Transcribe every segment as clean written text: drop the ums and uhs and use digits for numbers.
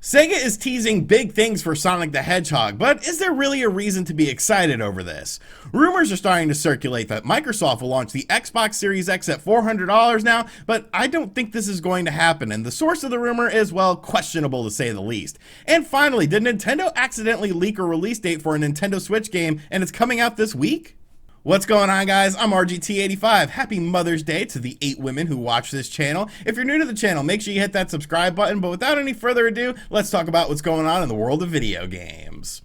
Sega is teasing big things for Sonic the Hedgehog, but is there really a reason to be excited over this? Rumors are starting to circulate that Microsoft will launch the Xbox Series X at $400 now, but I don't think this is going to happen, and the source of the rumor is, well, questionable to say the least. And finally, did Nintendo accidentally leak a release date for a Nintendo Switch game, and it's coming out this week? What's going on, guys? I'm RGT85. Happy Mother's Day to the 8 women who watch this channel. If you're new to the channel, make sure you hit that subscribe button, but without any further ado, let's talk about what's going on in the world of video games.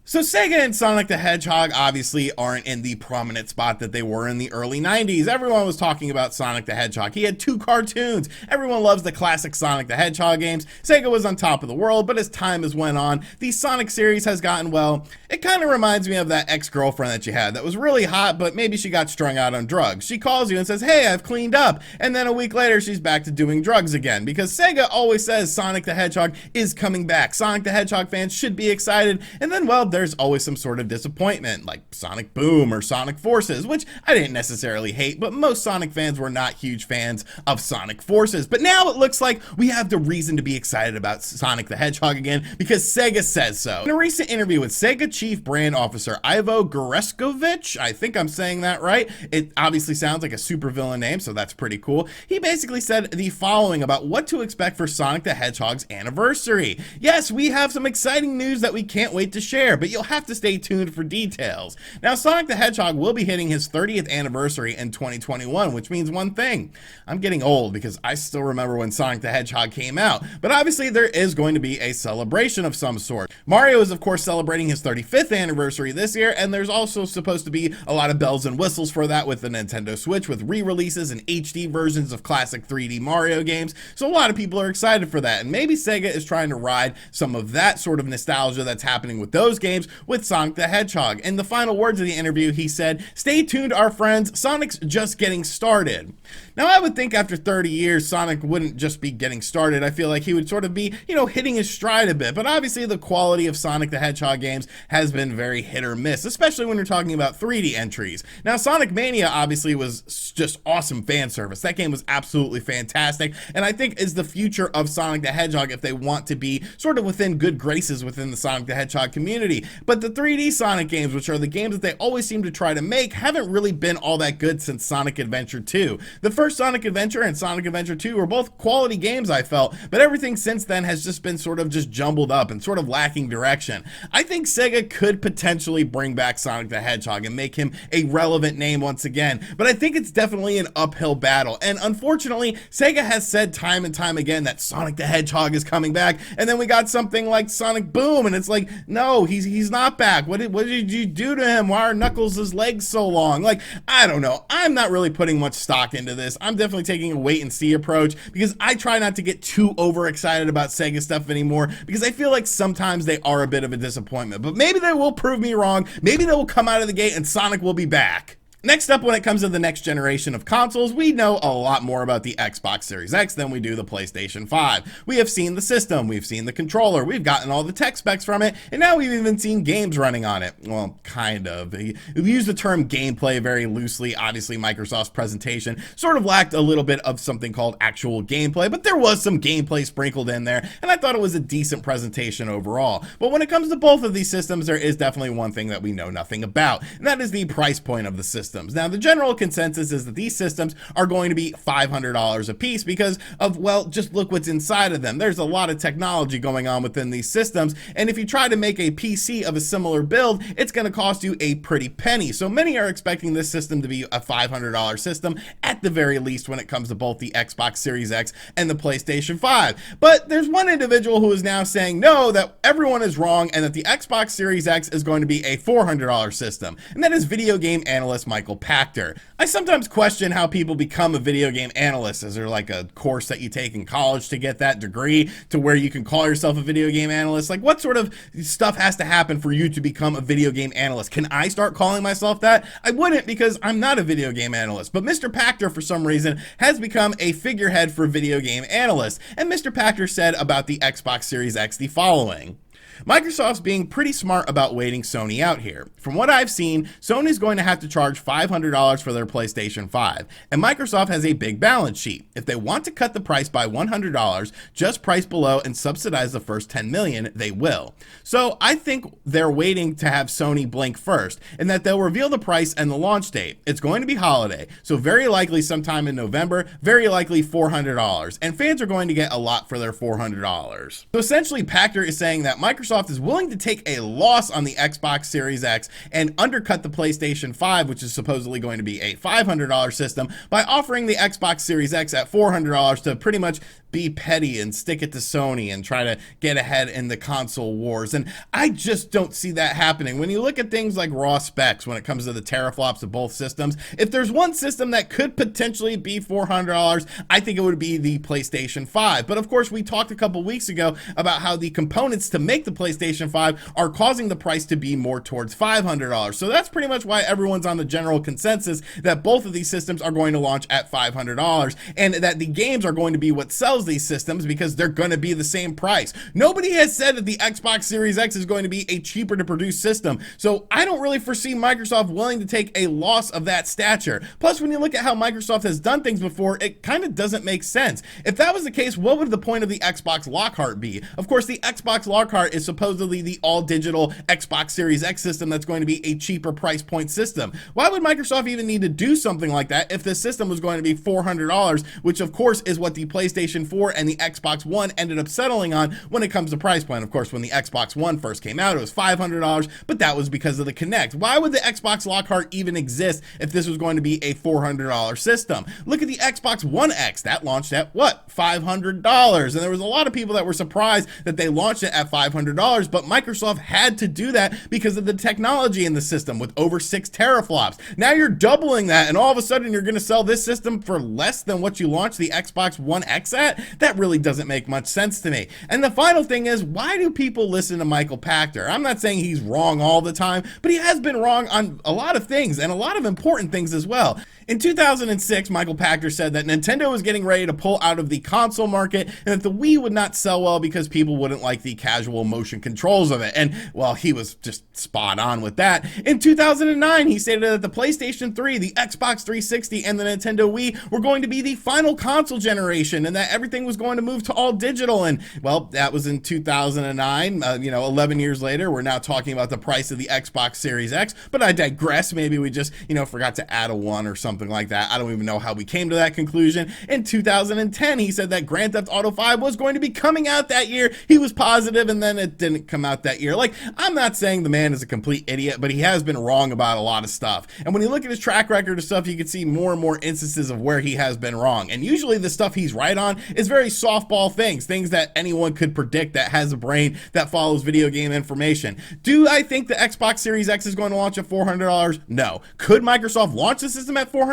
So Sega and Sonic the Hedgehog obviously aren't in the prominent spot that they were in the early 90s. Everyone was talking about Sonic the Hedgehog. He had 2 cartoons. Everyone loves the classic Sonic the Hedgehog games. Sega was on top of the world, but as time has went on, the Sonic series has gotten, well, it kind of reminds me of that ex-girlfriend that you had that was really hot, but maybe she got strung out on drugs. She calls you and says, hey, I've cleaned up. And then a week later, she's back to doing drugs again, because Sega always says Sonic the Hedgehog is coming back. Sonic the Hedgehog fans should be excited. And then, well, there's always some sort of disappointment, like Sonic Boom or Sonic Forces, which I didn't necessarily hate, but most Sonic fans were not huge fans of Sonic Forces. But now it looks like we have the reason to be excited about Sonic the Hedgehog again, because Sega says so. In a recent interview with Sega Chief Brand Officer Ivo Goreskovic, I think I'm saying that right, it obviously sounds like a supervillain name, so that's pretty cool. He basically said the following about what to expect for Sonic the Hedgehog's anniversary. Yes, we have some exciting news that we can't wait to share, but you'll have to stay tuned for details. Now, Sonic the Hedgehog will be hitting his 30th anniversary in 2021, which means one thing. I'm getting old because I still remember when Sonic the Hedgehog came out, but obviously there is going to be a celebration of some sort. Mario is, of course, celebrating his 35th anniversary this year, and there's also supposed to be a lot of bells and whistles for that with the Nintendo Switch, with re-releases and HD versions of classic 3D Mario games, so a lot of people are excited for that, and maybe Sega is trying to ride some of that sort of nostalgia that's happening with those games with Sonic the Hedgehog. In the final words of the interview, he said, "Stay tuned, our friends, Sonic's just getting started." Now, I would think after 30 years, Sonic wouldn't just be getting started. I feel like he would sort of be, hitting his stride a bit, but obviously the quality of Sonic the Hedgehog games has been very hit or miss, especially when you're talking about 3D entries. Now, Sonic Mania obviously was just awesome fan service. That game was absolutely fantastic, and I think is the future of Sonic the Hedgehog if they want to be sort of within good graces within the Sonic the Hedgehog community. But the 3D Sonic games, which are the games that they always seem to try to make, haven't really been all that good since Sonic Adventure 2. The first Sonic Adventure and Sonic Adventure 2 were both quality games, I felt, but everything since then has just been sort of just jumbled up and sort of lacking direction. I think Sega could potentially bring back Sonic the Hedgehog and make him a relevant name once again, but I think it's definitely an uphill battle, and unfortunately, Sega has said time and time again that Sonic the Hedgehog is coming back, and then we got something like Sonic Boom, and it's like, no, he's not back. What did you do to him? Why are Knuckles' legs so long? Like, I don't know. I'm not really putting much stock into this. I'm definitely taking a wait and see approach because I try not to get too overexcited about Sega stuff anymore because I feel like sometimes they are a bit of a disappointment. But maybe they will prove me wrong. Maybe they will come out of the gate and Sonic will be back. Next up, when it comes to the next generation of consoles, we know a lot more about the Xbox Series X than we do the PlayStation 5. We have seen the system, we've seen the controller, we've gotten all the tech specs from it, and now we've even seen games running on it. Well, kind of. We use the term gameplay very loosely. Obviously, Microsoft's presentation sort of lacked a little bit of something called actual gameplay, but there was some gameplay sprinkled in there, and I thought it was a decent presentation overall. But when it comes to both of these systems, there is definitely one thing that we know nothing about, and that is the price point of the system. Now, the general consensus is that these systems are going to be $500 a piece because of, well, just look what's inside of them. There's a lot of technology going on within these systems, and if you try to make a PC of a similar build, it's going to cost you a pretty penny. So many are expecting this system to be a $500 system at the very least when it comes to both the Xbox Series X and the PlayStation 5. But there's one individual who is now saying no, that everyone is wrong and that the Xbox Series X is going to be a $400 system, and that is video game analyst Michael Pachter. I sometimes question how people become a video game analyst. Is there like a course that you take in college to get that degree to where you can call yourself a video game analyst? Like, what sort of stuff has to happen for you to become a video game analyst? Can I start calling myself that? I wouldn't, because I'm not a video game analyst, but Mr. Pachter for some reason has become a figurehead for video game analysts, and Mr. Pachter said about the Xbox Series X the following. Microsoft's being pretty smart about waiting Sony out here. From what I've seen, Sony's going to have to charge $500 for their PlayStation 5, and Microsoft has a big balance sheet. If they want to cut the price by $100, just price below and subsidize the first 10 million, they will. So I think they're waiting to have Sony blink first, and that they'll reveal the price and the launch date. It's going to be holiday, so very likely sometime in November, very likely $400, and fans are going to get a lot for their $400. So essentially, Pachter is saying that Microsoft is willing to take a loss on the Xbox Series X and undercut the PlayStation 5, which is supposedly going to be a $500 system, by offering the Xbox Series X at $400 to pretty much be petty and stick it to Sony and try to get ahead in the console wars. And I just don't see that happening. When you look at things like raw specs when it comes to the teraflops of both systems, if there's one system that could potentially be $400, I think it would be the PlayStation 5. But of course, we talked a couple weeks ago about how the components to make the PlayStation 5 are causing the price to be more towards $500. So that's pretty much why everyone's on the general consensus that both of these systems are going to launch at $500, and that the games are going to be what sells these systems because they're going to be the same price. Nobody has said that the Xbox Series X is going to be a cheaper to produce system, so I don't really foresee Microsoft willing to take a loss of that stature. Plus, when you look at how Microsoft has done things before, it kind of doesn't make sense. If that was the case, what would the point of the Xbox Lockhart be? Of course, the Xbox Lockhart is supposedly the all-digital Xbox Series X system that's going to be a cheaper price point system. Why would Microsoft even need to do something like that if this system was going to be $400, which of course is what the PlayStation 4 and the Xbox One ended up settling on when it comes to price point? Of course, when the Xbox One first came out, it was $500, but that was because of the Kinect. Why would the Xbox Lockhart even exist if this was going to be a $400 system? Look at the Xbox One X. That launched at what? $500. And there was a lot of people that were surprised that they launched it at $500, but Microsoft had to do that because of the technology in the system with over 6 teraflops. Now you're doubling that, and all of a sudden you're going to sell this system for less than what you launched the Xbox One X at? That really doesn't make much sense to me. And the final thing is, why do people listen to Michael Pachter? I'm not saying he's wrong all the time, but he has been wrong on a lot of things, and a lot of important things as well. In 2006, Michael Pachter said that Nintendo was getting ready to pull out of the console market and that the Wii would not sell well because people wouldn't like the casual motion controls of it. And, well, he was just spot on with that. In 2009, he stated that the PlayStation 3, the Xbox 360, and the Nintendo Wii were going to be the final console generation and that everything was going to move to all digital. And, well, that was in 2009. 11 years later, we're now talking about the price of the Xbox Series X. But I digress. Maybe we just, forgot to add a 1 or something like that. I don't even know how we came to that conclusion. In 2010, he said that Grand Theft Auto 5 was going to be coming out that year. He was positive, and then it didn't come out that year. Like, I'm not saying the man is a complete idiot, but he has been wrong about a lot of stuff. And when you look at his track record of stuff, you can see more and more instances of where he has been wrong. And usually the stuff he's right on is very softball things that anyone could predict that has a brain that follows video game information. Do I think the Xbox Series X is going to launch at $400? No. Could Microsoft launch the system at $400?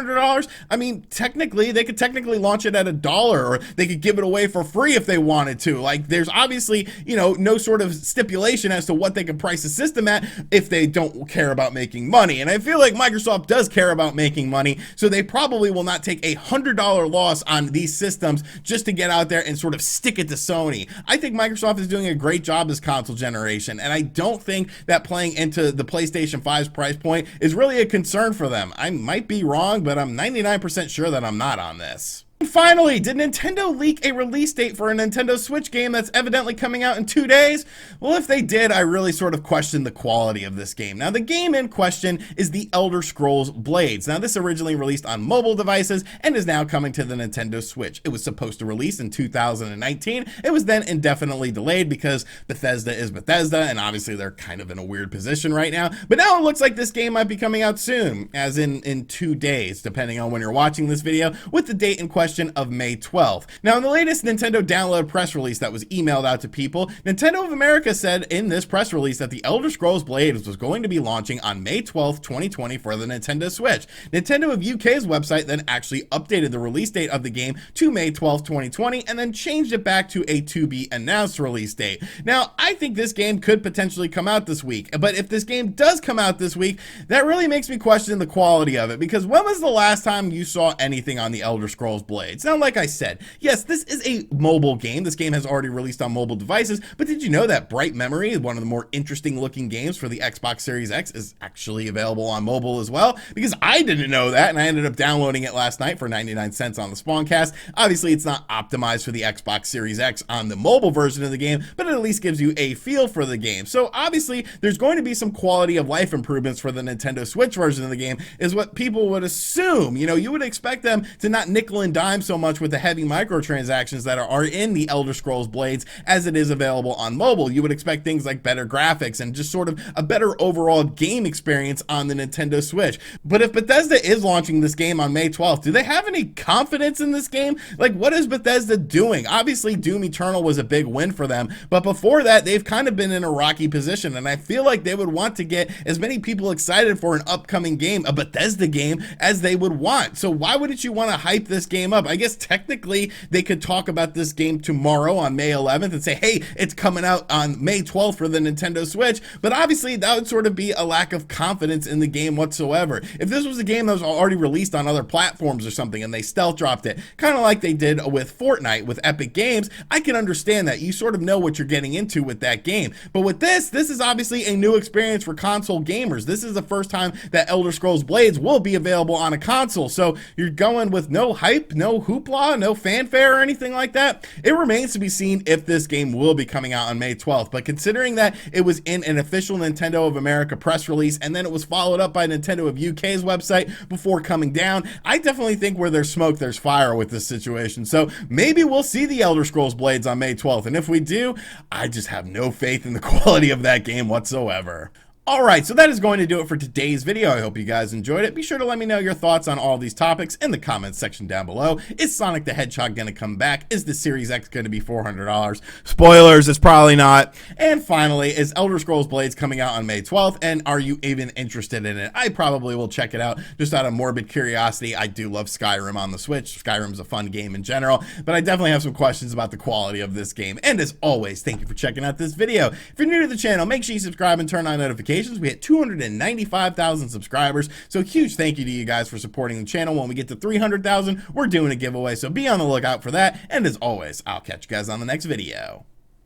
I mean, technically, they could launch it at $1, or they could give it away for free if they wanted to. Like, there's obviously, no sort of stipulation as to what they can price the system at if they don't care about making money. And I feel like Microsoft does care about making money, so they probably will not take a $100 loss on these systems just to get out there and sort of stick it to Sony. I think Microsoft is doing a great job this console generation, and I don't think that playing into the PlayStation 5's price point is really a concern for them. I might be wrong, but I'm 99% sure that I'm not on this. And finally, did Nintendo leak a release date for a Nintendo Switch game that's evidently coming out in 2 days? Well, if they did, I really sort of question the quality of this game. Now, the game in question is The Elder Scrolls Blades. Now, this originally released on mobile devices and is now coming to the Nintendo Switch. It was supposed to release in 2019. It was then indefinitely delayed because Bethesda is Bethesda, and obviously they're kind of in a weird position right now. But now it looks like this game might be coming out soon, as in 2 days, depending on when you're watching this video, with the date in question of May 12th. Now, in the latest Nintendo download press release that was emailed out to people, Nintendo of America said in this press release that The Elder Scrolls Blades was going to be launching on May 12th, 2020 for the Nintendo Switch. Nintendo of UK's website then actually updated the release date of the game to May 12th, 2020, and then changed it back to a to-be-announced release date. Now, I think this game could potentially come out this week, but if this game does come out this week, that really makes me question the quality of it, because when was the last time you saw anything on The Elder Scrolls Blades? Blades. Now, like I said, yes, this is a mobile game. This game has already released on mobile devices, but did you know that Bright Memory, one of the more interesting looking games for the Xbox Series X, is actually available on mobile as well? Because I didn't know that, and I ended up downloading it last night for 99 cents on the Spawncast. Obviously, it's not optimized for the Xbox Series X on the mobile version of the game, but it at least gives you a feel for the game. So obviously, there's going to be some quality of life improvements for the Nintendo Switch version of the game, is what people would assume. You know, you would expect them to not nickel and dime so much with the heavy microtransactions that are in the Elder Scrolls Blades as it is available on mobile. You would expect things like better graphics and just sort of a better overall game experience on the Nintendo Switch. But if Bethesda is launching this game on May 12th, do they have any confidence in this game? Like, what is Bethesda doing? Obviously, Doom Eternal was a big win for them, but before that, they've kind of been in a rocky position, and I feel like they would want to get as many people excited for an upcoming game, a Bethesda game, as they would want. So why wouldn't you want to hype this game up? I guess technically they could talk about this game tomorrow on May 11th and say, hey, it's coming out on May 12th for the Nintendo Switch, but obviously that would sort of be a lack of confidence in the game whatsoever. If this was a game that was already released on other platforms or something and they stealth dropped it, kind of like they did with Fortnite with Epic Games, I can understand that. You sort of know what you're getting into with that game. But with this is obviously a new experience for console gamers. This is the first time that Elder Scrolls Blades will be available on a console. So you're going with no hype, no hoopla, no fanfare or anything like that. It remains to be seen if this game will be coming out on May 12th. But considering that it was in an official Nintendo of America press release and then it was followed up by Nintendo of UK's website before coming down, I definitely think where there's smoke, there's fire with this situation. So maybe we'll see the Elder Scrolls Blades on May 12th. And if we do, I just have no faith in the quality of that game whatsoever. Alright, so that is going to do it for today's video. I hope you guys enjoyed it. Be sure to let me know your thoughts on all these topics in the comments section down below. Is Sonic the Hedgehog going to come back? Is the Series X going to be $400? Spoilers, it's probably not. And finally, is Elder Scrolls Blades coming out on May 12th? And are you even interested in it? I probably will check it out just out of morbid curiosity. I do love Skyrim on the Switch. Skyrim's a fun game in general, but I definitely have some questions about the quality of this game. And as always, thank you for checking out this video. If you're new to the channel, make sure you subscribe and turn on notifications. We hit 295,000 subscribers, so huge thank you to you guys for supporting the channel. When we get to 300,000, we're doing a giveaway, so be on the lookout for that. And as always, I'll catch you guys on the next video.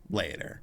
Later.